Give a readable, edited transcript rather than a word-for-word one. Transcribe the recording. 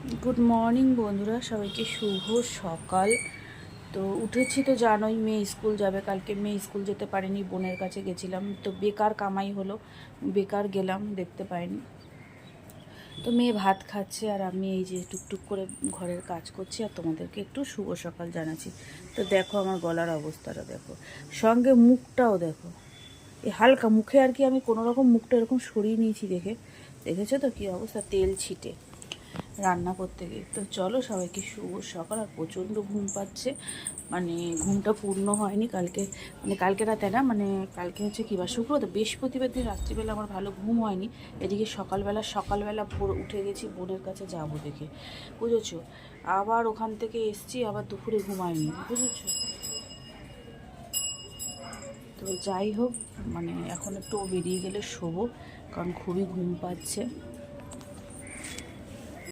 Good morning বন্ধুরা, সবাইকে শুভ সকাল। তো উঠেছি তো জানোই, মেয়ে স্কুল যাবে কালকে। মেয়ে স্কুল যেতে পারেনি, বোনের কাছে গেছিলাম, তো বেকার কামাই হলো, বেকার গেলাম, দেখতে পাইনি। তো মেয়ে ভাত খাচ্ছে আর আমি এই যে টুকটুক করে ঘরের কাজ করছি আর তোমাদেরকে একটু শুভ সকাল জানাচ্ছি। তো দেখো আমার গলার অবস্থাটা দেখো, সঙ্গে মুখটাও দেখো, এই হালকা মুখে আর কি আমি কোনো রকম মুখটা এরকম সরিয়ে নিয়েছি, দেখেছো তো কী অবস্থা, তেল ছিটে রান্না করতে গিয়ে। তো চলো সবাইকে শুভ সকাল। আর প্রচণ্ড ঘুম পাচ্ছে, মানে ঘুমটা পূর্ণ হয়নি কালকে, মানে কালকে রাতে না, মানে কালকে হচ্ছে কী বার, শুক্র, তো বৃহস্পতিবার দিন রাত্রিবেলা আমার ভালো ঘুম হয়নি। এদিকে সকালবেলা ভোর উঠে গেছি বোনের কাছে যাবো দেখে, বুঝেছো। আবার ওখান থেকে এসছি, আবার দুপুরে ঘুমাইনি, বুঝেছো। তো যাই হোক, মানে এখন একটু বেরিয়ে গেলে শোবো, কারণ খুবই ঘুম পাচ্ছে।